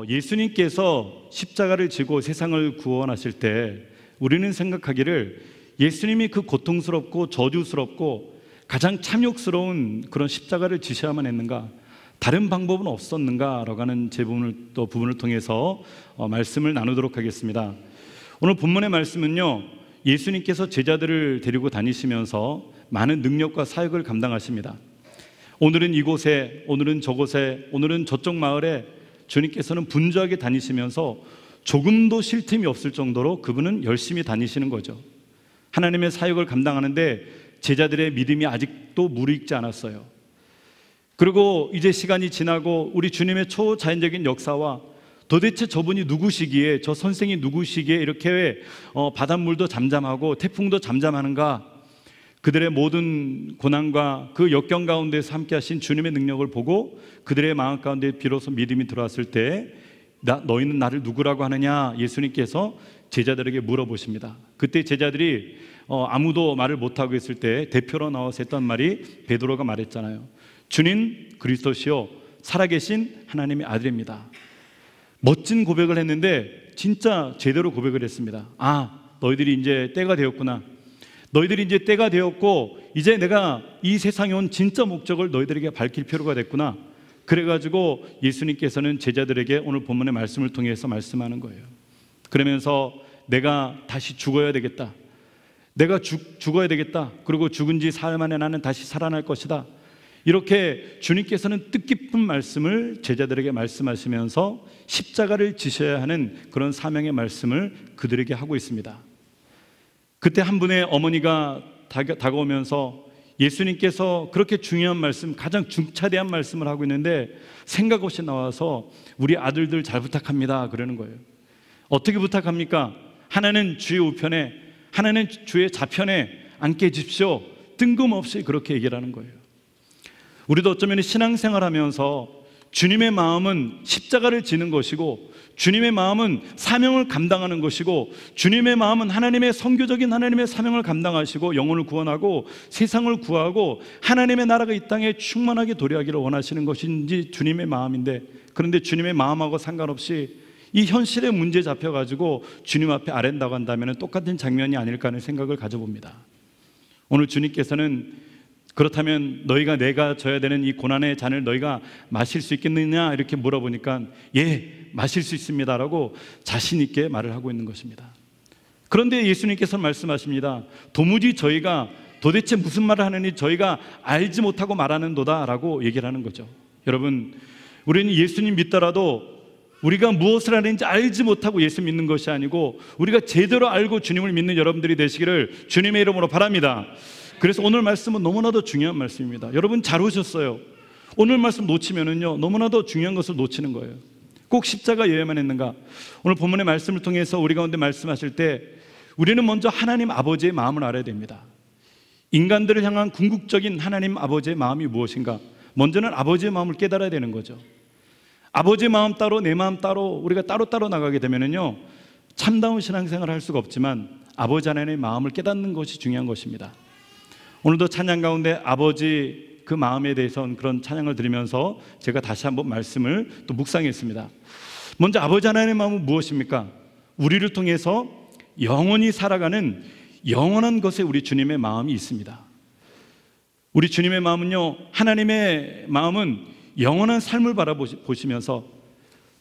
예수님께서 십자가를 지고 세상을 구원하실 때 우리는 생각하기를 예수님이 그 고통스럽고 저주스럽고 가장 참욕스러운 그런 십자가를 지셔야만 했는가, 다른 방법은 없었는가라고 하는 부분을 통해서 말씀을 나누도록 하겠습니다. 오늘 본문의 말씀은요, 예수님께서 제자들을 데리고 다니시면서 많은 능력과 사역을 감당하십니다. 오늘은 이곳에, 오늘은 저곳에, 오늘은 저쪽 마을에 주님께서는 분주하게 다니시면서 조금도 쉴 틈이 없을 정도로 그분은 열심히 다니시는 거죠. 하나님의 사역을 감당하는데 제자들의 믿음이 아직도 무르익지 않았어요. 그리고 이제 시간이 지나고 우리 주님의 초자연적인 역사와 도대체 저분이 누구시기에, 저 선생이 누구시기에 이렇게 바닷물도 잠잠하고 태풍도 잠잠하는가, 그들의 모든 고난과 그 역경 가운데서 함께 하신 주님의 능력을 보고 그들의 마음 가운데 비로소 믿음이 들어왔을 때 너희는 나를 누구라고 하느냐, 예수님께서 제자들에게 물어보십니다. 그때 제자들이 아무도 말을 못하고 있을 때 대표로 나와서 했던 말이, 베드로가 말했잖아요. 주님 그리스도시요 살아계신 하나님의 아들입니다. 멋진 고백을 했는데 진짜 제대로 고백을 했습니다. 너희들이 이제 때가 되었구나. 너희들이 이제 때가 되었고 이제 내가 이 세상에 온 진짜 목적을 너희들에게 밝힐 필요가 됐구나. 그래가지고 예수님께서는 제자들에게 오늘 본문의 말씀을 통해서 말씀하는 거예요. 그러면서 내가 다시 죽어야 되겠다. 내가 죽어야 되겠다. 그리고 죽은 지 사흘 만에 나는 다시 살아날 것이다. 이렇게 주님께서는 뜻깊은 말씀을 제자들에게 말씀하시면서 십자가를 지셔야 하는 그런 사명의 말씀을 그들에게 하고 있습니다. 그때 한 분의 어머니가 다가오면서 예수님께서 그렇게 중요한 말씀, 가장 중차대한 말씀을 하고 있는데 생각 없이 나와서 우리 아들들 잘 부탁합니다 그러는 거예요. 어떻게 부탁합니까? 하나는 주의 우편에, 하나는 주의 좌편에 앉게 해주십시오. 뜬금없이 그렇게 얘기를 하는 거예요. 우리도 어쩌면 신앙생활하면서 주님의 마음은 십자가를 지는 것이고, 주님의 마음은 사명을 감당하는 것이고, 주님의 마음은 하나님의 선교적인 하나님의 사명을 감당하시고 영혼을 구원하고 세상을 구하고 하나님의 나라가 이 땅에 충만하게 도래하기를 원하시는 것인지 주님의 마음인데, 그런데 주님의 마음하고 상관없이 이 현실의 문제에 잡혀가지고 주님 앞에 아랜다고 한다면 똑같은 장면이 아닐까 하는 생각을 가져봅니다. 오늘 주님께서는 그렇다면 너희가 내가 져야 되는 이 고난의 잔을 너희가 마실 수 있겠느냐 이렇게 물어보니까 예, 마실 수 있습니다 라고 자신 있게 말을 하고 있는 것입니다. 그런데 예수님께서 말씀하십니다. 도무지 저희가 도대체 무슨 말을 하느니 저희가 알지 못하고 말하는도다 라고 얘기를 하는 거죠. 여러분, 우리는 예수님 믿더라도 우리가 무엇을 하는지 알지 못하고 예수 믿는 것이 아니고 우리가 제대로 알고 주님을 믿는 여러분들이 되시기를 주님의 이름으로 바랍니다. 그래서 오늘 말씀은 너무나도 중요한 말씀입니다. 여러분 잘 오셨어요. 오늘 말씀 놓치면은요 너무나도 중요한 것을 놓치는 거예요. 꼭 십자가여야만 했는가? 오늘 본문의 말씀을 통해서 우리 가운데 말씀하실 때 우리는 먼저 하나님 아버지의 마음을 알아야 됩니다. 인간들을 향한 궁극적인 하나님 아버지의 마음이 무엇인가? 먼저는 아버지의 마음을 깨달아야 되는 거죠. 아버지의 마음 따로 내 마음 따로 우리가 따로따로 나가게 되면은요 참다운 신앙생활을 할 수가 없지만 아버지 하나님의 마음을 깨닫는 것이 중요한 것입니다. 오늘도 찬양 가운데 아버지 그 마음에 대해서는 그런 찬양을 드리면서 제가 다시 한번 말씀을 또 묵상했습니다. 먼저 아버지 하나님의 마음은 무엇입니까? 우리를 통해서 영원히 살아가는 영원한 것에 우리 주님의 마음이 있습니다. 우리 주님의 마음은요, 하나님의 마음은 영원한 삶을 바라보시면서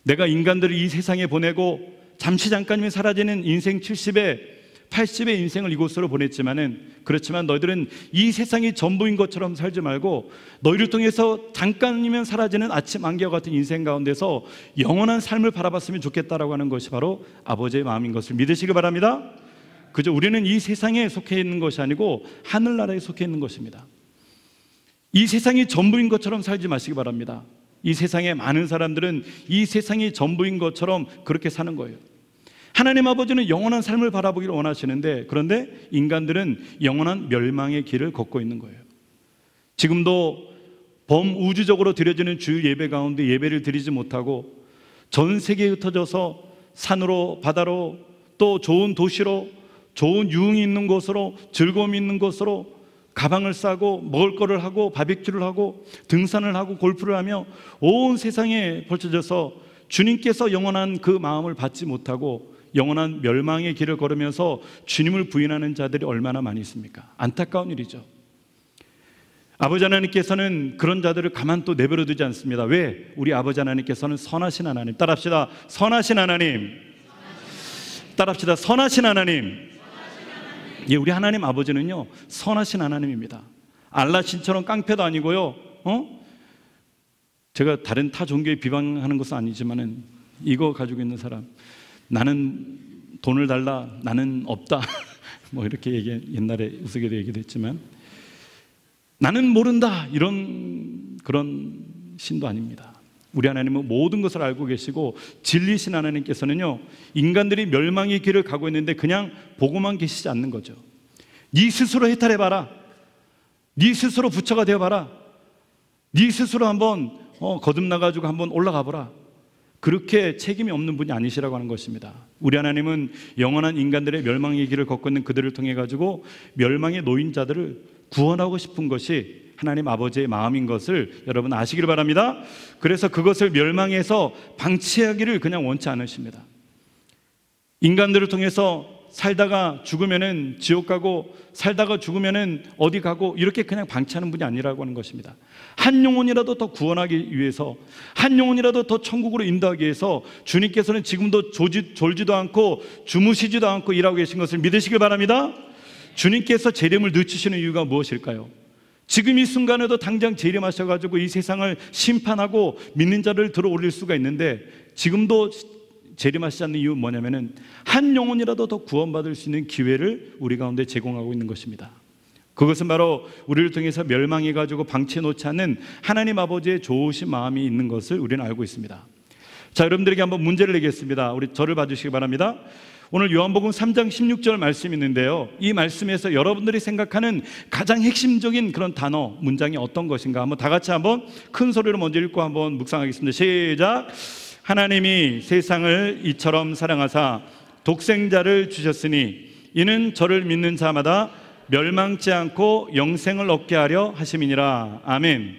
내가 인간들을 이 세상에 보내고 잠시 잠깐이면 사라지는 인생 70에 80의 인생을 이곳으로 그렇지만 너희들은 이 세상이 전부인 것처럼 살지 말고 너희를 통해서 잠깐이면 사라지는 아침 안개와 같은 인생 가운데서 영원한 삶을 바라봤으면 좋겠다라고 하는 것이 바로 아버지의 마음인 것을 믿으시기 바랍니다. 그저 우리는 이 세상에 속해 있는 것이 아니고 하늘나라에 속해 있는 것입니다. 이 세상이 전부인 것처럼 살지 마시기 바랍니다. 이 세상에 많은 사람들은 이 세상이 전부인 것처럼 그렇게 사는 거예요. 하나님 아버지는 영원한 삶을 바라보기를 원하시는데 그런데 인간들은 영원한 멸망의 길을 걷고 있는 거예요. 지금도 범우주적으로 드려지는 주일 예배 가운데 예배를 드리지 못하고 전 세계에 흩어져서 산으로 바다로 또 좋은 도시로 좋은 유흥이 있는 곳으로 즐거움이 있는 곳으로 가방을 싸고 먹을 거를 하고 바비큐를 하고 등산을 하고 골프를 하며 온 세상에 펼쳐져서 주님께서 영원한 그 마음을 받지 못하고 영원한 멸망의 길을 걸으면서 주님을 부인하는 자들이 얼마나 많이 있습니까? 안타까운 일이죠. 아버지 하나님께서는 그런 자들을 가만 또 내버려 두지 않습니다. 왜? 우리 아버지 하나님께서는 선하신 하나님. 따라합시다. 선하신 하나님. 따라합시다. 선하신 하나님. 예, 우리 하나님 아버지는요, 선하신 하나님입니다. 알라 신처럼 깡패도 아니고요. 제가 다른 타 종교에 비방하는 것은 아니지만은 이거 가지고 있는 사람, 나는 돈을 달라, 나는 없다. 뭐 이렇게 옛날에 우스개도 얘기도 했지만, 나는 모른다, 이런 그런 신도 아닙니다. 우리 하나님은 모든 것을 알고 계시고 진리신 하나님께서는요, 인간들이 멸망의 길을 가고 있는데 그냥 보고만 계시지 않는 거죠. 네 스스로 해탈해봐라, 네 스스로 부처가 되어봐라, 네 스스로 한번 거듭나가지고 한번 올라가 보라. 그렇게 책임이 없는 분이 아니시라고 하는 것입니다. 우리 하나님은 영원한 인간들의 멸망의 길을 걷고 있는 그들을 통해 가지고 멸망의 놓인 자들을 구원하고 싶은 것이 하나님 아버지의 마음인 것을 여러분 아시기를 바랍니다. 그래서 그것을 멸망해서 방치하기를 그냥 원치 않으십니다. 인간들을 통해서 살다가 죽으면은 지옥 가고, 살다가 죽으면은 어디 가고, 이렇게 그냥 방치하는 분이 아니라고 하는 것입니다. 한 영혼이라도 더 구원하기 위해서, 한 영혼이라도 더 천국으로 인도하기 위해서 주님께서는 지금도 졸지도 않고 주무시지도 않고 일하고 계신 것을 믿으시길 바랍니다. 주님께서 재림을 늦추시는 이유가 무엇일까요? 지금 이 순간에도 당장 재림하셔가지고 이 세상을 심판하고 믿는 자를 들어 올릴 수가 있는데, 지금도 재림하시지 않는 이유는 뭐냐면은 한 영혼이라도 더 구원받을 수 있는 기회를 우리 가운데 제공하고 있는 것입니다. 그것은 바로 우리를 통해서 멸망해가지고 방치해 놓지 않는 하나님 아버지의 좋으신 마음이 있는 것을 우리는 알고 있습니다. 자, 여러분들에게 한번 문제를 내겠습니다. 우리 저를 봐주시기 바랍니다. 오늘 요한복음 3장 16절 말씀이 있는데요, 이 말씀에서 여러분들이 생각하는 가장 핵심적인 그런 단어, 문장이 어떤 것인가 한번 다 같이 한번 큰 소리로 먼저 읽고 한번 묵상하겠습니다. 시작. 하나님이 세상을 이처럼 사랑하사 독생자를 주셨으니 이는 저를 믿는 자마다 멸망치 않고 영생을 얻게 하려 하심이니라. 아멘.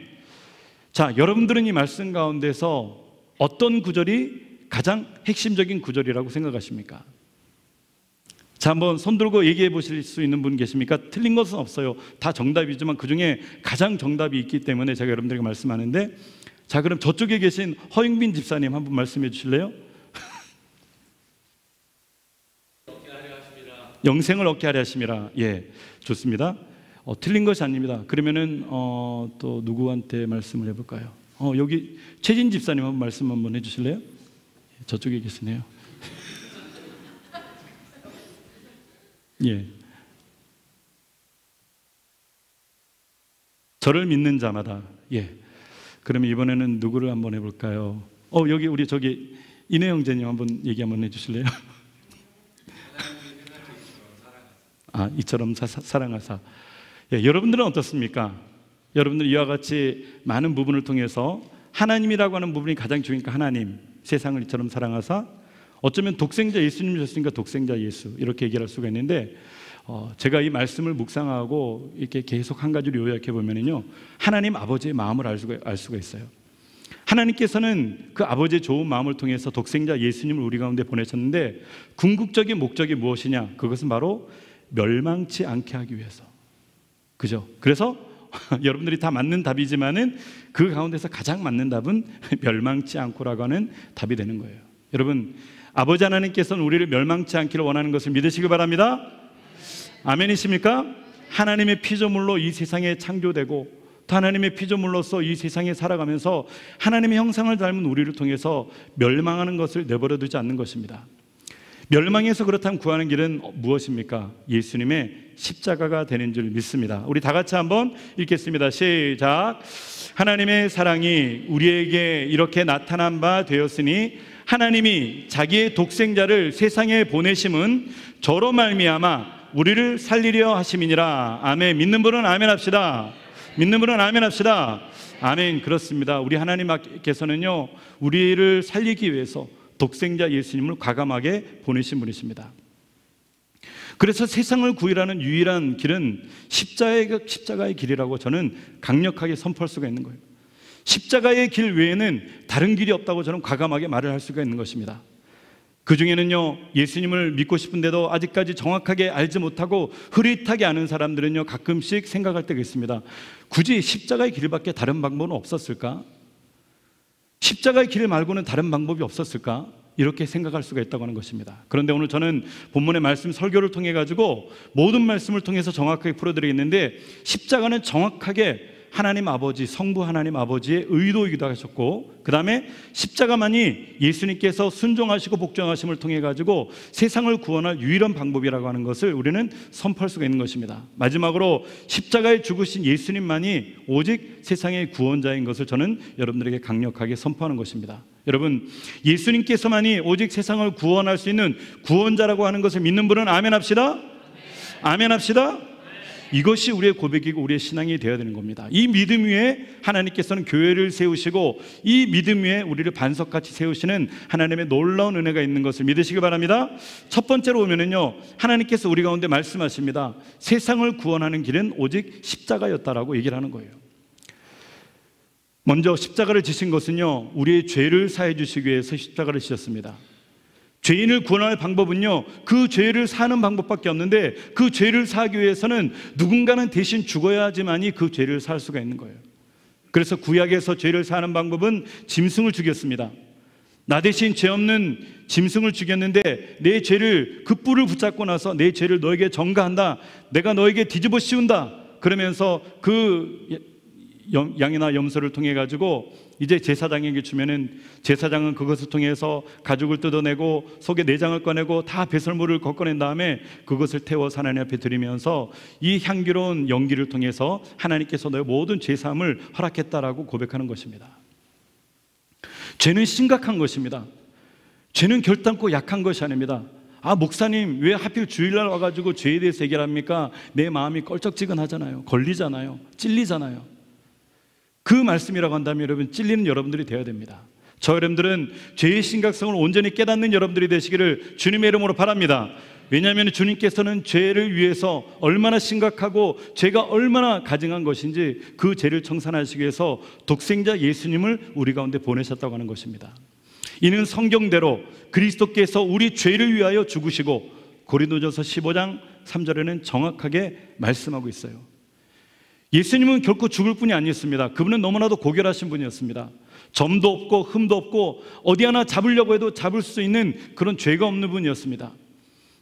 자, 여러분들은 이 말씀 가운데서 어떤 구절이 가장 핵심적인 구절이라고 생각하십니까? 자, 한번 손 들고 얘기해 보실 수 있는 분 계십니까? 틀린 것은 없어요. 다 정답이지만 그 중에 가장 정답이 있기 때문에 제가 여러분들에게 말씀하는데, 자, 그럼 저쪽에 계신 허영빈 집사님 한번 말씀해 주실래요? 영생을 얻게 하려 하심이라. 예, 좋습니다. 틀린 것이 아닙니다. 그러면은 또 누구한테 말씀을 해볼까요? 여기 최진 집사님 한번 말씀 한번 해주실래요? 저쪽에 계시네요. 예, 저를 믿는 자마다. 예, 그러면 이번에는 누구를 한번 해볼까요? 여기 우리 저기 이내 형제님 한번 얘기 한번 해주실래요? 이처럼 사랑하사. 예, 여러분들은 어떻습니까? 여러분들 이와 같이 많은 부분을 통해서 하나님이라고 하는 부분이 가장 중요하니까 하나님, 세상을 이처럼 사랑하사, 어쩌면 독생자 예수님 주셨으니까 독생자 예수, 이렇게 얘기할 수가 있는데, 제가 이 말씀을 묵상하고 이렇게 계속 한 가지로 요약해 보면요, 하나님 아버지의 마음을 알 수가 있어요. 하나님께서는 그 아버지의 좋은 마음을 통해서 독생자 예수님을 우리 가운데 보내셨는데, 궁극적인 목적이 무엇이냐? 그것은 바로 멸망치 않게 하기 위해서. 그죠? 그래서 여러분들이 다 맞는 답이지만은 그 가운데서 가장 맞는 답은 멸망치 않고라고 하는 답이 되는 거예요. 여러분, 아버지 하나님께서는 우리를 멸망치 않기를 원하는 것을 믿으시기 바랍니다. 아멘이십니까? 하나님의 피조물로 이 세상에 창조되고 또 하나님의 피조물로서 이 세상에 살아가면서 하나님의 형상을 닮은 우리를 통해서 멸망하는 것을 내버려 두지 않는 것입니다. 멸망해서 그렇다면 구하는 길은 무엇입니까? 예수님의 십자가가 되는 줄 믿습니다. 우리 다 같이 한번 읽겠습니다. 시작. 하나님의 사랑이 우리에게 이렇게 나타난 바 되었으니 하나님이 자기의 독생자를 세상에 보내심은 저로 말미암아 우리를 살리려 하심이니라. 아멘. 믿는 분은 아멘 합시다. 믿는 분은 아멘 합시다. 아멘. 그렇습니다. 우리 하나님께서는요, 우리를 살리기 위해서 독생자 예수님을 과감하게 보내신 분이십니다. 그래서 세상을 구이라는 유일한 길은 십자가의 길이라고 저는 강력하게 선포할 수가 있는 거예요. 십자가의 길 외에는 다른 길이 없다고 저는 과감하게 말을 할 수가 있는 것입니다. 그 중에는요, 예수님을 믿고 싶은데도 아직까지 정확하게 알지 못하고 흐릿하게 아는 사람들은요, 가끔씩 생각할 때가 있습니다. 굳이 십자가의 길밖에 다른 방법은 없었을까? 십자가의 길 말고는 다른 방법이 없었을까? 이렇게 생각할 수가 있다고 하는 것입니다. 그런데 오늘 저는 본문의 말씀 설교를 통해 가지고 모든 말씀을 통해서 정확하게 풀어드리겠는데, 십자가는 정확하게 하나님 아버지, 성부 하나님 아버지의 의도이기도 하셨고, 그 다음에 십자가만이 예수님께서 순종하시고 복종하심을 통해 가지고 세상을 구원할 유일한 방법이라고 하는 것을 우리는 선포할 수가 있는 것입니다. 마지막으로 십자가에 죽으신 예수님만이 오직 세상의 구원자인 것을 저는 여러분들에게 강력하게 선포하는 것입니다. 여러분, 예수님께서만이 오직 세상을 구원할 수 있는 구원자라고 하는 것을 믿는 분은 아멘 합시다. 아멘 합시다. 이것이 우리의 고백이고 우리의 신앙이 되어야 되는 겁니다. 이 믿음 위에 하나님께서는 교회를 세우시고, 이 믿음 위에 우리를 반석같이 세우시는 하나님의 놀라운 은혜가 있는 것을 믿으시기 바랍니다. 첫 번째로 오면은요, 하나님께서 우리 가운데 말씀하십니다. 세상을 구원하는 길은 오직 십자가였다라고 얘기를 하는 거예요. 먼저 십자가를 지신 것은요, 우리의 죄를 사해 주시기 위해서 십자가를 지셨습니다. 죄인을 구원할 방법은요, 그 죄를 사는 방법밖에 없는데, 그 죄를 사하기 위해서는 누군가는 대신 죽어야 하지만이 그 죄를 살 수가 있는 거예요. 그래서 구약에서 죄를 사는 방법은 짐승을 죽였습니다. 나 대신 죄 없는 짐승을 죽였는데, 내 죄를, 그 뿔을 붙잡고 나서 내 죄를 너에게 전가한다, 내가 너에게 뒤집어 씌운다, 그러면서 그 양이나 염소를 통해 가지고 이제 제사장에게 주면은, 제사장은 그것을 통해서 가죽을 뜯어내고 속에 내장을 꺼내고 다 배설물을 걷어낸 다음에 그것을 태워서 하나님 앞에 드리면서 이 향기로운 연기를 통해서 하나님께서 너의 모든 죄사함을 허락했다라고 고백하는 것입니다. 죄는 심각한 것입니다. 죄는 결단코 약한 것이 아닙니다. 아, 목사님 왜 하필 주일날 와가지고 죄에 대해서 얘기를 합니까? 내 마음이 껄쩍지근하잖아요. 걸리잖아요. 찔리잖아요. 그 말씀이라고 한다면 여러분, 찔리는 여러분들이 되어야 됩니다. 저 여러분들은 죄의 심각성을 온전히 깨닫는 여러분들이 되시기를 주님의 이름으로 바랍니다. 왜냐하면 주님께서는 죄를 위해서 얼마나 심각하고 죄가 얼마나 가증한 것인지 그 죄를 청산하시기 위해서 독생자 예수님을 우리 가운데 보내셨다고 하는 것입니다. 이는 성경대로 그리스도께서 우리 죄를 위하여 죽으시고, 고린도전서 15장 3절에는 정확하게 말씀하고 있어요. 예수님은 결코 죽을 분이 아니었습니다. 그분은 너무나도 고결하신 분이었습니다. 점도 없고 흠도 없고 어디 하나 잡으려고 해도 잡을 수 있는 그런 죄가 없는 분이었습니다.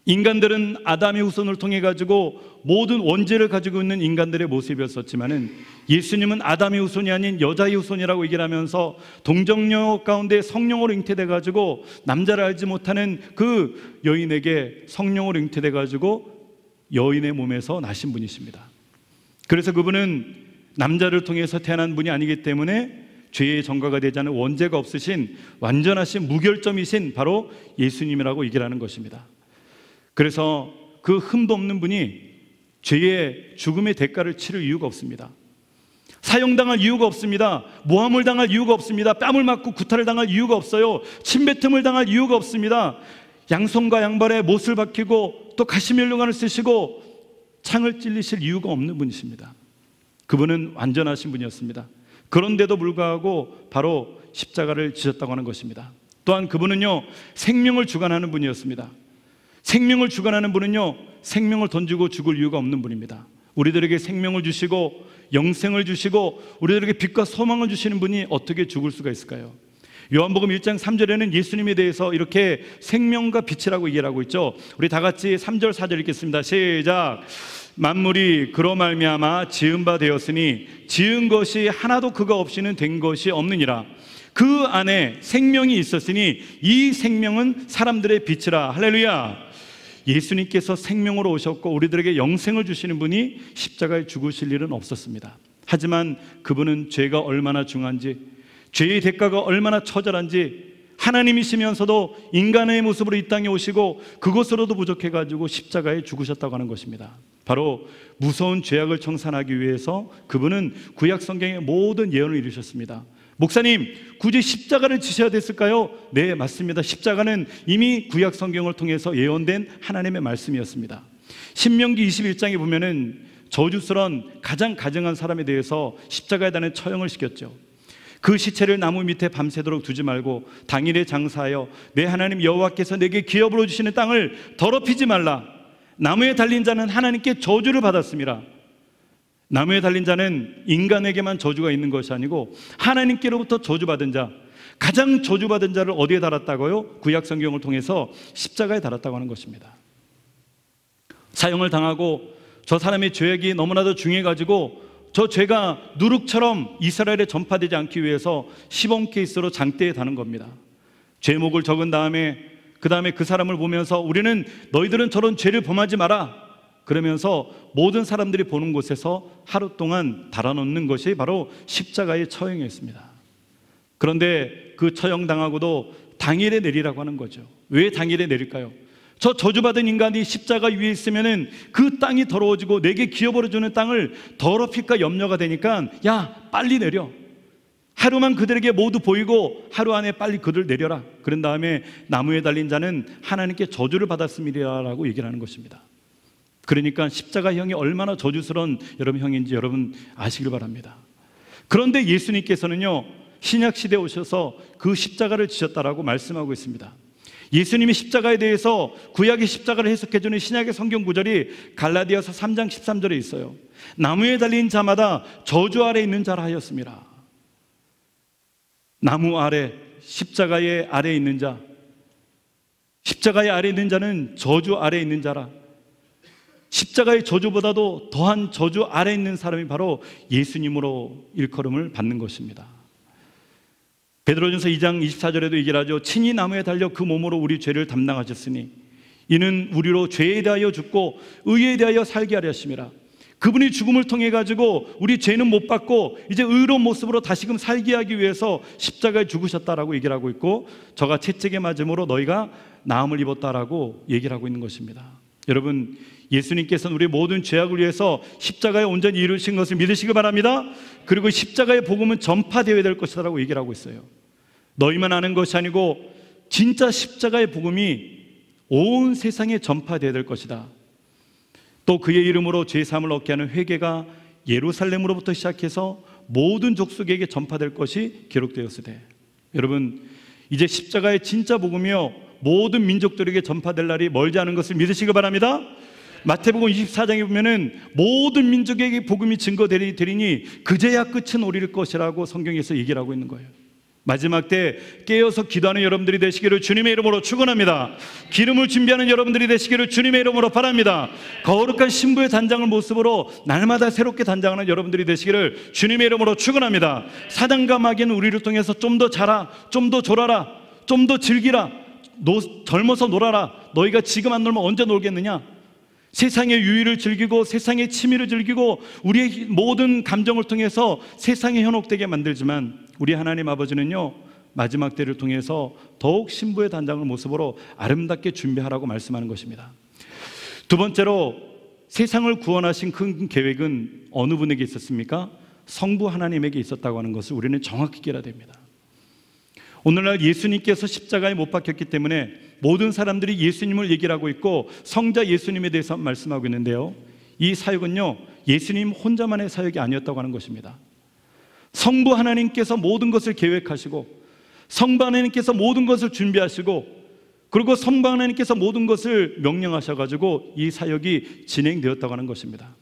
인간들은 아담의 후손을 통해 가지고 모든 원죄를 가지고 있는 인간들의 모습이었었지만은, 예수님은 아담의 후손이 아닌 여자의 후손이라고 얘기를 하면서 동정녀 가운데 성령으로 잉태돼 가지고 남자를 알지 못하는 그 여인에게 성령으로 잉태돼 가지고 여인의 몸에서 나신 분이십니다. 그래서 그분은 남자를 통해서 태어난 분이 아니기 때문에 죄의 전가가 되지 않은 원죄가 없으신 완전하신 무결점이신 바로 예수님이라고 얘기를 하는 것입니다. 그래서 그 흠도 없는 분이 죄의 죽음의 대가를 치를 이유가 없습니다. 사형당할 이유가 없습니다. 모함을 당할 이유가 없습니다. 뺨을 맞고 구타를 당할 이유가 없어요. 침뱉음을 당할 이유가 없습니다. 양손과 양발에 못을 박히고 또 가시면류관을 쓰시고 창을 찔리실 이유가 없는 분이십니다. 그분은 완전하신 분이었습니다. 그런데도 불구하고 바로 십자가를 지셨다고 하는 것입니다. 또한 그분은요, 생명을 주관하는 분이었습니다. 생명을 주관하는 분은요, 생명을 던지고 죽을 이유가 없는 분입니다. 우리들에게 생명을 주시고 영생을 주시고 우리들에게 빛과 소망을 주시는 분이 어떻게 죽을 수가 있을까요? 요한복음 1장 3절에는 예수님에 대해서 이렇게 생명과 빛이라고 얘기를 하고 있죠. 우리 다 같이 3절 4절 읽겠습니다. 시작. 만물이 그로 말미암아 지은 바 되었으니 지은 것이 하나도 그가 없이는 된 것이 없느니라. 그 안에 생명이 있었으니 이 생명은 사람들의 빛이라. 할렐루야. 예수님께서 생명으로 오셨고 우리들에게 영생을 주시는 분이 십자가에 죽으실 일은 없었습니다. 하지만 그분은 죄가 얼마나 중한지, 죄의 대가가 얼마나 처절한지, 하나님이시면서도 인간의 모습으로 이 땅에 오시고 그것으로도 부족해가지고 십자가에 죽으셨다고 하는 것입니다. 바로 무서운 죄악을 청산하기 위해서 그분은 구약 성경의 모든 예언을 이루셨습니다. 목사님, 굳이 십자가를 지셔야 됐을까요? 네, 맞습니다. 십자가는 이미 구약 성경을 통해서 예언된 하나님의 말씀이었습니다. 신명기 21장에 보면은 저주스러운 가장 가증한 사람에 대해서 십자가에 달는 처형을 시켰죠. 그 시체를 나무 밑에 밤새도록 두지 말고 당일에 장사하여 내 하나님 여호와께서 내게 기업으로 주시는 땅을 더럽히지 말라. 나무에 달린 자는 하나님께 저주를 받았습니다. 나무에 달린 자는 인간에게만 저주가 있는 것이 아니고 하나님께로부터 저주받은 자, 가장 저주받은 자를 어디에 달았다고요? 구약 성경을 통해서 십자가에 달았다고 하는 것입니다. 사형을 당하고 저 사람의 죄악이 너무나도 중해가지고 저 죄가 누룩처럼 이스라엘에 전파되지 않기 위해서 시범 케이스로 장대에 다는 겁니다. 죄목을 적은 다음에 그 사람을 보면서 우리는 너희들은 저런 죄를 범하지 마라 그러면서 모든 사람들이 보는 곳에서 하루 동안 달아놓는 것이 바로 십자가의 처형이었습니다. 그런데 그 처형당하고도 당일에 내리라고 하는 거죠. 왜 당일에 내릴까요? 저 저주받은 인간이 십자가 위에 있으면은 그 땅이 더러워지고 내게 기업으로 주는 땅을 더럽힐까 염려가 되니까 야 빨리 내려, 하루만 그들에게 모두 보이고 하루 안에 빨리 그들 내려라. 그런 다음에 나무에 달린 자는 하나님께 저주를 받았음이라고 얘기를 하는 것입니다. 그러니까 십자가형이 얼마나 저주스러운 여러분 형인지 여러분 아시길 바랍니다. 그런데 예수님께서는요 신약시대에 오셔서 그 십자가를 지셨다라고 말씀하고 있습니다. 예수님이 십자가에 대해서 구약의 십자가를 해석해주는 신약의 성경 구절이 갈라디아서 3장 13절에 있어요. 나무에 달린 자마다 저주 아래 있는 자라 하였습니다. 나무 아래, 십자가의 아래 있는 자, 십자가의 아래 있는 자는 저주 아래 있는 자라. 십자가의 저주보다도 더한 저주 아래 있는 사람이 바로 예수님으로 일컬음을 받는 것입니다. 베드로전서 2장 24절에도 얘기를 하죠. 친히 나무에 달려 그 몸으로 우리 죄를 담당하셨으니 이는 우리로 죄에 대하여 죽고 의에 대하여 살게 하려 하심이라. 그분이 죽음을 통해 가지고 우리 죄는 못 받고 이제 의로운 모습으로 다시금 살게 하기 위해서 십자가에 죽으셨다라고 얘기를 하고 있고, 저가 채찍에 맞음으로 너희가 나음을 입었다라고 얘기를 하고 있는 것입니다. 여러분, 예수님께서는 우리 모든 죄악을 위해서 십자가에 온전히 이루신 것을 믿으시기 바랍니다. 그리고 십자가의 복음은 전파되어야 될 것이라고 얘기를 하고 있어요. 너희만 아는 것이 아니고 진짜 십자가의 복음이 온 세상에 전파되어야 될 것이다. 또 그의 이름으로 죄사함을 얻게 하는 회개가 예루살렘으로부터 시작해서 모든 족속에게 전파될 것이 기록되었으되. 여러분, 이제 십자가의 진짜 복음이요 모든 민족들에게 전파될 날이 멀지 않은 것을 믿으시기 바랍니다. 마태복음 24장에 보면은 모든 민족에게 복음이 증거되리니 그제야 끝은 오릴 것이라고 성경에서 얘기를 하고 있는 거예요. 마지막 때 깨어서 기도하는 여러분들이 되시기를 주님의 이름으로 축원합니다. 기름을 준비하는 여러분들이 되시기를 주님의 이름으로 바랍니다. 거룩한 신부의 단장을 모습으로 날마다 새롭게 단장하는 여러분들이 되시기를 주님의 이름으로 축원합니다. 사단과 마귀는 우리를 통해서 좀 더 자라, 좀 더 졸아라, 좀 더 즐기라, 젊어서 놀아라. 너희가 지금 안 놀면 언제 놀겠느냐? 세상의 유의를 즐기고 세상의 취미를 즐기고 우리의 모든 감정을 통해서 세상에 현혹되게 만들지만 우리 하나님 아버지는요 마지막 때를 통해서 더욱 신부의 단장을 모습으로 아름답게 준비하라고 말씀하는 것입니다. 두 번째로, 세상을 구원하신 큰 계획은 어느 분에게 있었습니까? 성부 하나님에게 있었다고 하는 것을 우리는 정확히 깨달아야 됩니다. 오늘날 예수님께서 십자가에 못 박혔기 때문에 모든 사람들이 예수님을 얘기를 하고 있고 성자 예수님에 대해서 말씀하고 있는데요, 이 사역은요 예수님 혼자만의 사역이 아니었다고 하는 것입니다. 성부 하나님께서 모든 것을 계획하시고 성부 하나님께서 모든 것을 준비하시고 그리고 성부 하나님께서 모든 것을 명령하셔가지고 이 사역이 진행되었다고 하는 것입니다.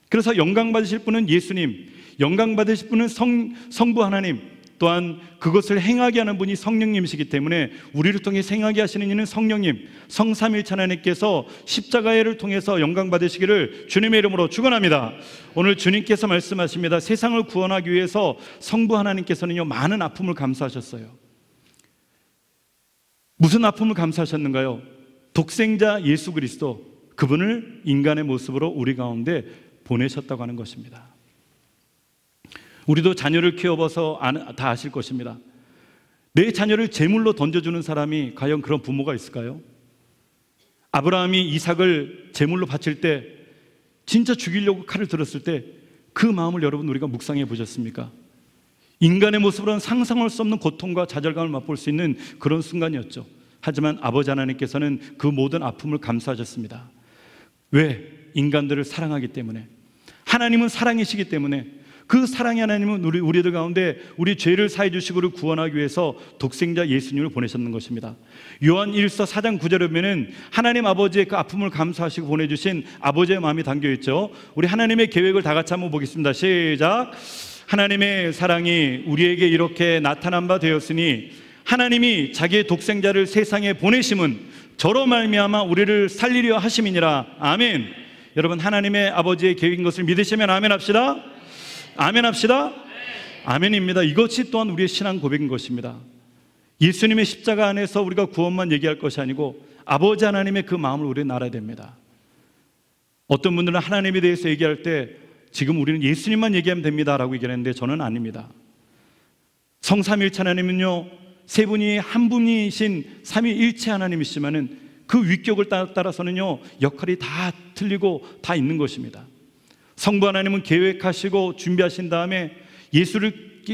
그래서 영광 받으실 분은 예수님, 영광 받으실 분은 성부 하나님, 또한 그것을 행하게 하는 분이 성령님이시기 때문에 우리를 통해 행하게 하시는 이는 성령님, 성삼일체 하나님께서 십자가를 통해서 영광 받으시기를 주님의 이름으로 축원합니다. 오늘 주님께서 말씀하십니다. 세상을 구원하기 위해서 성부 하나님께서는요 많은 아픔을 감수하셨어요. 무슨 아픔을 감수하셨는가요? 독생자 예수 그리스도, 그분을 인간의 모습으로 우리 가운데 보내셨다고 하는 것입니다. 우리도 자녀를 키워봐서 다 아실 것입니다. 내 자녀를 제물로 던져주는 사람이 과연 그런 부모가 있을까요? 아브라함이 이삭을 제물로 바칠 때 진짜 죽이려고 칼을 들었을 때 그 마음을 여러분 우리가 묵상해 보셨습니까? 인간의 모습으로는 상상할 수 없는 고통과 좌절감을 맛볼 수 있는 그런 순간이었죠. 하지만 아버지 하나님께서는 그 모든 아픔을 감수하셨습니다. 왜? 인간들을 사랑하기 때문에. 하나님은 사랑이시기 때문에. 그 사랑의 하나님은 우리들 가운데 우리 죄를 사해 주시고 우리를 구원하기 위해서 독생자 예수님을 보내셨는 것입니다. 요한 1서 4장 9절에 보면은 하나님 아버지의 그 아픔을 감수하시고 보내주신 아버지의 마음이 담겨 있죠. 우리 하나님의 계획을 다 같이 한번 보겠습니다. 시작. 하나님의 사랑이 우리에게 이렇게 나타난 바 되었으니 하나님이 자기의 독생자를 세상에 보내심은 저로 말미암아 우리를 살리려 하심이니라. 아멘. 여러분, 하나님의 아버지의 계획인 것을 믿으시면 아멘 합시다. 아멘 합시다. 아멘입니다. 이것이 또한 우리의 신앙 고백인 것입니다. 예수님의 십자가 안에서 우리가 구원만 얘기할 것이 아니고 아버지 하나님의 그 마음을 우리는 알아야 됩니다. 어떤 분들은 하나님에 대해서 얘기할 때 지금 우리는 예수님만 얘기하면 됩니다 라고 얘기하는데 저는 아닙니다. 성삼일체 하나님은요, 세 분이 한 분이신 삼위일체 하나님이시지만은 그 위격을 따라서는요 역할이 다 틀리고 다 있는 것입니다. 성부 하나님은 계획하시고 준비하신 다음에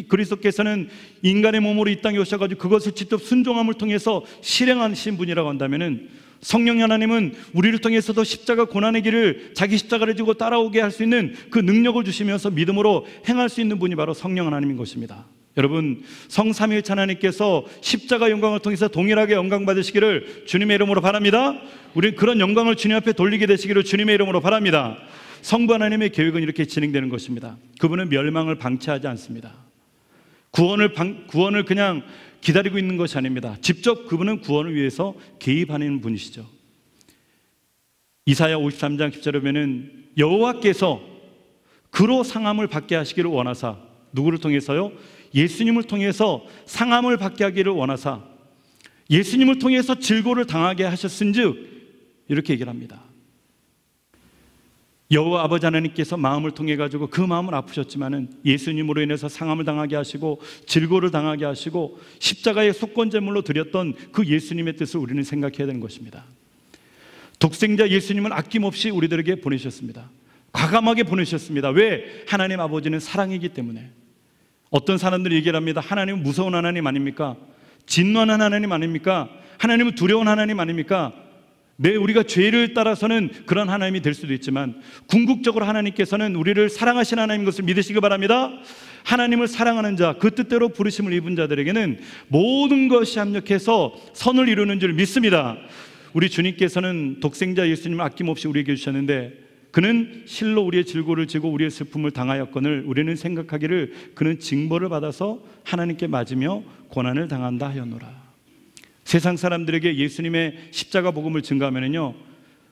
그리스도께서는 인간의 몸으로 이 땅에 오셔가지고 그것을 직접 순종함을 통해서 실행하신 분이라고 한다면은 성령 하나님은 우리를 통해서도 십자가 고난의 길을 자기 십자가를 지고 따라오게 할 수 있는 그 능력을 주시면서 믿음으로 행할 수 있는 분이 바로 성령 하나님인 것입니다. 여러분, 성삼위일체 하나님께서 십자가 영광을 통해서 동일하게 영광 받으시기를 주님의 이름으로 바랍니다. 우리는 그런 영광을 주님 앞에 돌리게 되시기를 주님의 이름으로 바랍니다. 성부 하나님의 계획은 이렇게 진행되는 것입니다. 그분은 멸망을 방치하지 않습니다. 구원을 그냥 기다리고 있는 것이 아닙니다. 직접 그분은 구원을 위해서 개입하는 분이시죠. 이사야 53장 10절에 보면은 여호와께서 그로 상함을 받게 하시기를 원하사, 누구를 통해서요? 예수님을 통해서 상함을 받게 하기를 원하사 예수님을 통해서 질고를 당하게 하셨은즉, 이렇게 얘기를 합니다. 여호와 아버지 하나님께서 마음을 통해 가지고 그 마음을 아프셨지만은 예수님으로 인해서 상함을 당하게 하시고 질고를 당하게 하시고 십자가의 속건제물로 드렸던 그 예수님의 뜻을 우리는 생각해야 되는 것입니다. 독생자 예수님을 아낌없이 우리들에게 보내셨습니다. 과감하게 보내셨습니다. 왜? 하나님 아버지는 사랑이기 때문에. 어떤 사람들이 얘기를 합니다. 하나님은 무서운 하나님 아닙니까? 진노하는 하나님 아닙니까? 하나님은 두려운 하나님 아닙니까? 네, 우리가 죄를 따라서는 그런 하나님이 될 수도 있지만 궁극적으로 하나님께서는 우리를 사랑하시는 하나님인 것을 믿으시기 바랍니다. 하나님을 사랑하는 자, 그 뜻대로 부르심을 입은 자들에게는 모든 것이 합력해서 선을 이루는 줄 믿습니다. 우리 주님께서는 독생자 예수님을 아낌없이 우리에게 주셨는데 그는 실로 우리의 질고를 지고 우리의 슬픔을 당하였거늘 우리는 생각하기를 그는 징벌을 받아서 하나님께 맞으며 고난을 당한다 하였노라. 세상 사람들에게 예수님의 십자가 복음을 증거하면요,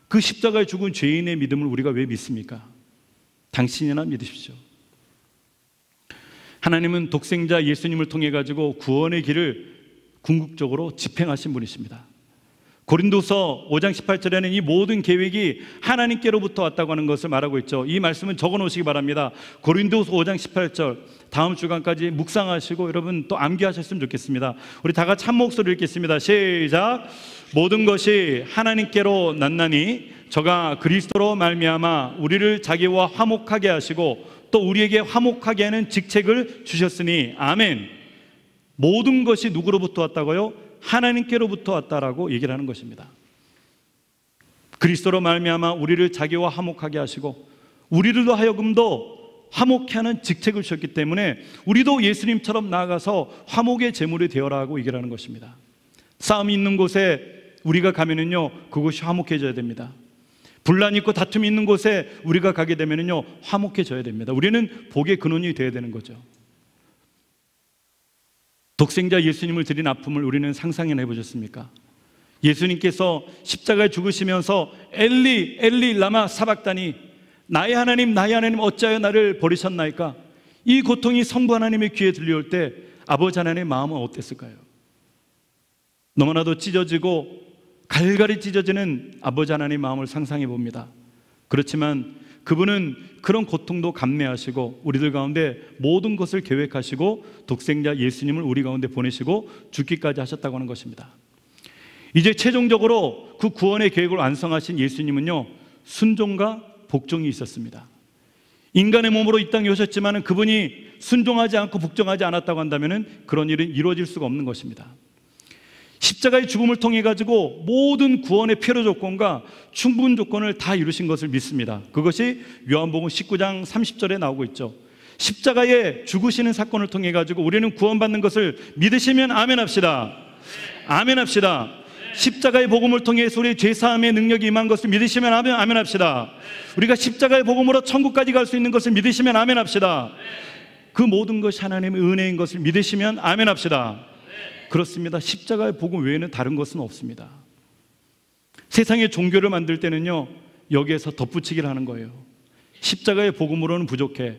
그 십자가에 죽은 죄인의 믿음을 우리가 왜 믿습니까? 당신이나 믿으십시오. 하나님은 독생자 예수님을 통해 가지고 구원의 길을 궁극적으로 집행하신 분이십니다. 고린도서 5장 18절에는 이 모든 계획이 하나님께로부터 왔다고 하는 것을 말하고 있죠. 이 말씀은 적어 놓으시기 바랍니다. 고린도서 5장 18절, 다음 주간까지 묵상하시고 여러분 또 암기하셨으면 좋겠습니다. 우리 다 같이 한 목소리로 읽겠습니다. 시작. 모든 것이 하나님께로 났나니 저가 그리스도로 말미암아 우리를 자기와 화목하게 하시고 또 우리에게 화목하게 하는 직책을 주셨으니 아멘. 모든 것이 누구로부터 왔다고요? 하나님께로부터 왔다라고 얘기를 하는 것입니다. 그리스도로 말미암아 우리를 자기와 화목하게 하시고 우리들도 하여금도 화목케 하는 직책을 주셨기 때문에 우리도 예수님처럼 나아가서 화목의 제물이 되어라고 얘기를 하는 것입니다. 싸움이 있는 곳에 우리가 가면은요, 그곳이 화목해져야 됩니다. 분란이 있고 다툼이 있는 곳에 우리가 가게 되면은요, 화목해져야 됩니다. 우리는 복의 근원이 되어야 되는 거죠. 독생자 예수님을 드린 아픔을 우리는 상상해 보셨습니까? 예수님께서 십자가에 죽으시면서 엘리 엘리 라마 사박다니, 나의 하나님 어찌하여 나를 버리셨나이까? 이 고통이 성부 하나님의 귀에 들려올 때 아버지 하나님의 마음은 어땠을까요? 너무나도 찢어지고 갈갈이 찢어지는 아버지 하나님의 마음을 상상해 봅니다. 그렇지만 그분은 그런 고통도 감내하시고 우리들 가운데 모든 것을 계획하시고 독생자 예수님을 우리 가운데 보내시고 죽기까지 하셨다고 하는 것입니다. 이제 최종적으로 그 구원의 계획을 완성하신 예수님은요, 순종과 복종이 있었습니다. 인간의 몸으로 이 땅에 오셨지만 그분이 순종하지 않고 복종하지 않았다고 한다면 그런 일은 이루어질 수가 없는 것입니다. 십자가의 죽음을 통해 가지고 모든 구원의 필요 조건과 충분 조건을 다 이루신 것을 믿습니다. 그것이 요한복음 19장 30절에 나오고 있죠. 십자가에 죽으시는 사건을 통해 가지고 우리는 구원받는 것을 믿으시면 아멘 합시다. 아멘 합시다. 십자가의 복음을 통해서 우리의 죄사함의 능력이 임한 것을 믿으시면 아멘 합시다. 우리가 십자가의 복음으로 천국까지 갈 수 있는 것을 믿으시면 아멘 합시다. 그 모든 것이 하나님의 은혜인 것을 믿으시면 아멘 합시다. 그렇습니다. 십자가의 복음 외에는 다른 것은 없습니다. 세상의 종교를 만들 때는요, 여기에서 덧붙이기를 하는 거예요. 십자가의 복음으로는 부족해.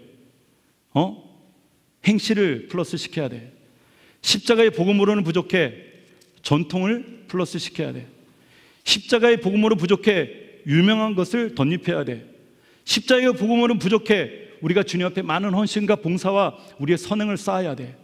행실을 플러스 시켜야 돼. 십자가의 복음으로는 부족해. 전통을 플러스 시켜야 돼. 십자가의 복음으로 부족해. 유명한 것을 덧입혀야 돼. 십자가의 복음으로는 부족해. 우리가 주님 앞에 많은 헌신과 봉사와 우리의 선행을 쌓아야 돼.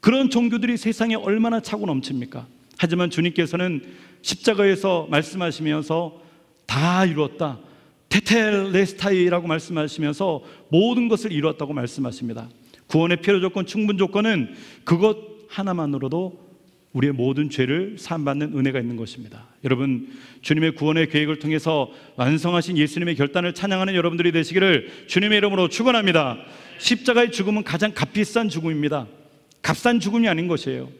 그런 종교들이 세상에 얼마나 차고 넘칩니까? 하지만 주님께서는 십자가에서 말씀하시면서 다 이루었다, 테텔레스타이라고 말씀하시면서 모든 것을 이루었다고 말씀하십니다. 구원의 필요 조건, 충분 조건은 그것 하나만으로도 우리의 모든 죄를 사함받는 은혜가 있는 것입니다. 여러분, 주님의 구원의 계획을 통해서 완성하신 예수님의 결단을 찬양하는 여러분들이 되시기를 주님의 이름으로 축원합니다. 십자가의 죽음은 가장 값비싼 죽음입니다. 값싼 죽음이 아닌 것이에요.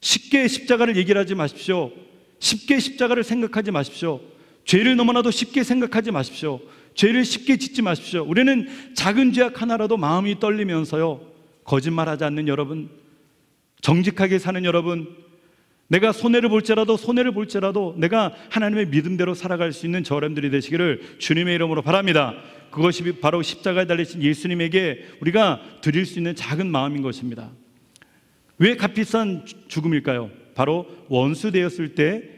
쉽게 십자가를 얘기를 하지 마십시오. 쉽게 십자가를 생각하지 마십시오. 죄를 너무나도 쉽게 생각하지 마십시오. 죄를 쉽게 짓지 마십시오. 우리는 작은 죄악 하나라도 마음이 떨리면서요, 거짓말하지 않는 여러분, 정직하게 사는 여러분, 내가 손해를 볼지라도 내가 하나님의 믿음대로 살아갈 수 있는 저람들이 되시기를 주님의 이름으로 바랍니다. 그것이 바로 십자가에 달리신 예수님에게 우리가 드릴 수 있는 작은 마음인 것입니다. 왜 값비싼 죽음일까요? 바로 원수 되었을 때,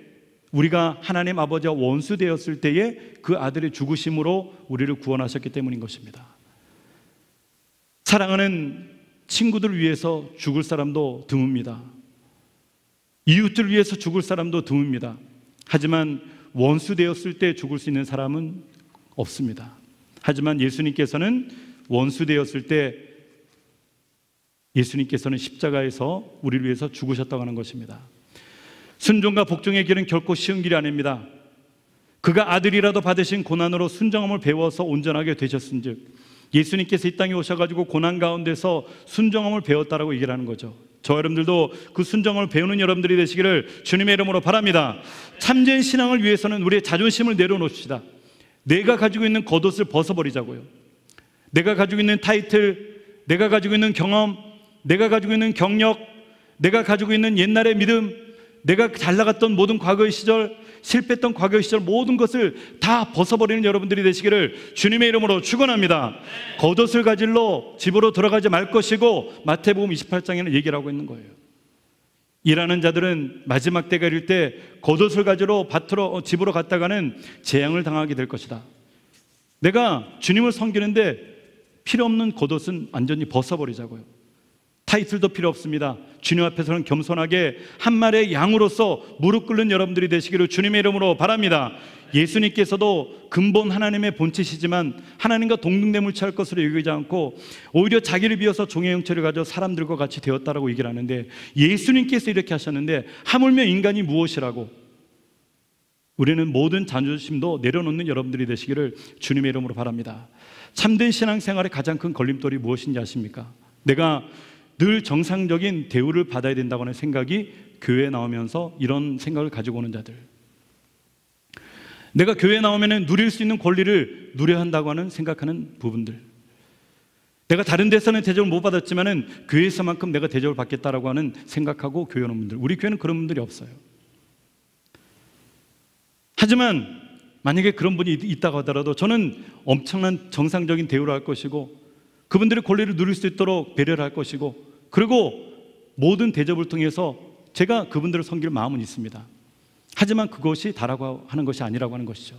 우리가 하나님 아버지와 원수 되었을 때에 그 아들의 죽으심으로 우리를 구원하셨기 때문인 것입니다. 사랑하는 친구들을 위해서 죽을 사람도 드뭅니다. 이웃들을 위해서 죽을 사람도 드뭅니다. 하지만 원수 되었을 때 죽을 수 있는 사람은 없습니다. 하지만 예수님께서는 원수 되었을 때 예수님께서는 십자가에서 우리를 위해서 죽으셨다고 하는 것입니다. 순종과 복종의 길은 결코 쉬운 길이 아닙니다. 그가 아들이라도 받으신 고난으로 순종함을 배워서 온전하게 되셨은즉, 예수님께서 이 땅에 오셔가지고 고난 가운데서 순종함을 배웠다라고 얘기를 하는 거죠. 저 여러분들도 그 순종함을 배우는 여러분들이 되시기를 주님의 이름으로 바랍니다. 참된 신앙을 위해서는 우리의 자존심을 내려놓읍시다. 내가 가지고 있는 겉옷을 벗어버리자고요. 내가 가지고 있는 타이틀, 내가 가지고 있는 경험, 내가 가지고 있는 경력, 내가 가지고 있는 옛날의 믿음, 내가 잘 나갔던 모든 과거의 시절, 실패했던 과거의 시절, 모든 것을 다 벗어버리는 여러분들이 되시기를 주님의 이름으로 축원합니다. 겉옷을 가질러 집으로 들어가지 말 것이고, 마태복음 28장에는 얘기를 하고 있는 거예요. 일하는 자들은 마지막 때가 이를 때 겉옷을 가지러 집으로 갔다가는 재앙을 당하게 될 것이다. 내가 주님을 섬기는데 필요 없는 겉옷은 완전히 벗어버리자고요. 타이틀도 필요 없습니다. 주님 앞에서는 겸손하게 한 마리의 양으로서 무릎 꿇는 여러분들이 되시기를 주님의 이름으로 바랍니다. 예수님께서도 근본 하나님의 본체시지만 하나님과 동등대물치할 것으로 여기지 않고 오히려 자기를 비워서 종의 형체를 가져 사람들과 같이 되었다라고 얘기를 하는데, 예수님께서 이렇게 하셨는데 하물며 인간이 무엇이라고? 우리는 모든 자존심도 내려놓는 여러분들이 되시기를 주님의 이름으로 바랍니다. 참된 신앙생활의 가장 큰 걸림돌이 무엇인지 아십니까? 내가 늘 정상적인 대우를 받아야 된다고 하는 생각이 교회에 나오면서 이런 생각을 가지고 오는 자들, 내가 교회에 나오면 누릴 수 있는 권리를 누려야 한다고 하는 생각하는 부분들, 내가 다른 데서는 대접을 못 받았지만 교회에서만큼 내가 대접을 받겠다라고 하는 생각하고 교회 오는 분들, 우리 교회는 그런 분들이 없어요. 하지만 만약에 그런 분이 있다고 하더라도 저는 엄청난 정상적인 대우를 할 것이고, 그분들의 권리를 누릴 수 있도록 배려를 할 것이고, 그리고 모든 대접을 통해서 제가 그분들을 섬길 마음은 있습니다. 하지만 그것이 다라고 하는 것이 아니라고 하는 것이죠.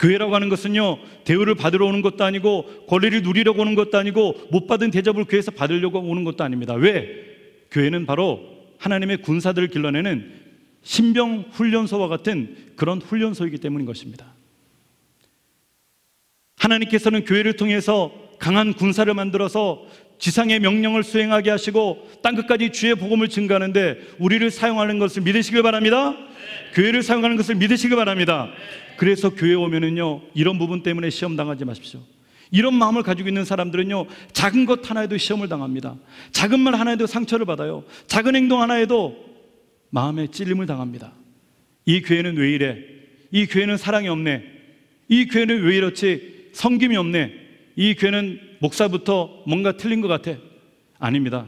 교회라고 하는 것은요, 대우를 받으러 오는 것도 아니고 권리를 누리려고 오는 것도 아니고 못 받은 대접을 교회에서 받으려고 오는 것도 아닙니다. 왜? 교회는 바로 하나님의 군사들을 길러내는 신병 훈련소와 같은 그런 훈련소이기 때문인 것입니다. 하나님께서는 교회를 통해서 강한 군사를 만들어서 지상의 명령을 수행하게 하시고 땅끝까지 주의 복음을 증가하는데 우리를 사용하는 것을 믿으시길 바랍니다. 교회를 사용하는 것을 믿으시길 바랍니다. 그래서 교회에 오면은요, 이런 부분 때문에 시험 당하지 마십시오. 이런 마음을 가지고 있는 사람들은요, 작은 것 하나에도 시험을 당합니다. 작은 말 하나에도 상처를 받아요. 작은 행동 하나에도 마음에 찔림을 당합니다. 이 교회는 왜 이래? 이 교회는 사랑이 없네. 이 교회는 왜 이렇지? 섬김이 없네. 이 교회는 목사부터 뭔가 틀린 것 같아. 아닙니다.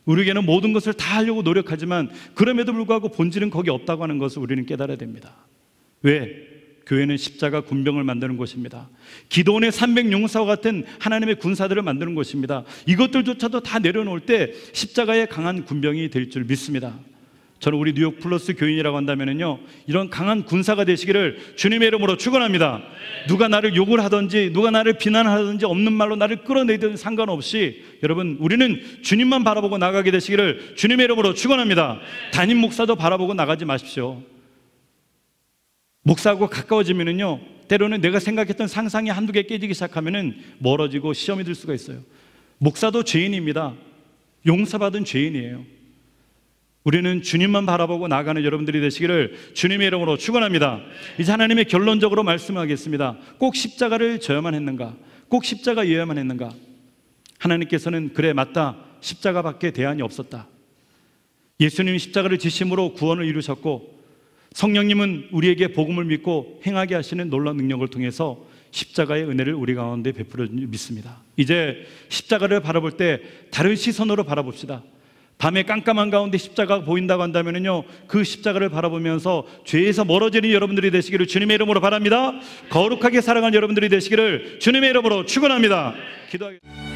우리 교회는 모든 것을 다 하려고 노력하지만 그럼에도 불구하고 본질은 거기 없다고 하는 것을 우리는 깨달아야 됩니다. 왜? 교회는 십자가 군병을 만드는 곳입니다. 기도원의 300용사와 같은 하나님의 군사들을 만드는 곳입니다. 이것들조차도 다 내려놓을 때 십자가의 강한 군병이 될 줄 믿습니다. 저는 우리 뉴욕 플러스 교인이라고 한다면요, 이런 강한 군사가 되시기를 주님의 이름으로 축원합니다. 누가 나를 욕을 하든지 누가 나를 비난하든지 없는 말로 나를 끌어내든 상관없이 여러분, 우리는 주님만 바라보고 나가게 되시기를 주님의 이름으로 축원합니다. 담임 목사도 바라보고 나가지 마십시오. 목사하고 가까워지면은요, 때로는 내가 생각했던 상상이 한두 개 깨지기 시작하면은 멀어지고 시험이 들 수가 있어요. 목사도 죄인입니다. 용서받은 죄인이에요. 우리는 주님만 바라보고 나가는 여러분들이 되시기를 주님의 이름으로 축원합니다. 이제 하나님의 결론적으로 말씀하겠습니다. 꼭 십자가를 져야만 했는가? 꼭 십자가여야만 했는가? 하나님께서는 그래 맞다, 십자가밖에 대안이 없었다. 예수님이 십자가를 지심으로 구원을 이루셨고 성령님은 우리에게 복음을 믿고 행하게 하시는 놀라운 능력을 통해서 십자가의 은혜를 우리 가운데 베풀어 믿습니다. 이제 십자가를 바라볼 때 다른 시선으로 바라봅시다. 밤에 깜깜한 가운데 십자가가 보인다고 한다면요, 그 십자가를 바라보면서 죄에서 멀어지는 여러분들이 되시기를 주님의 이름으로 바랍니다. 거룩하게 살아가는 여러분들이 되시기를 주님의 이름으로 축원합니다. 기도하겠습니다.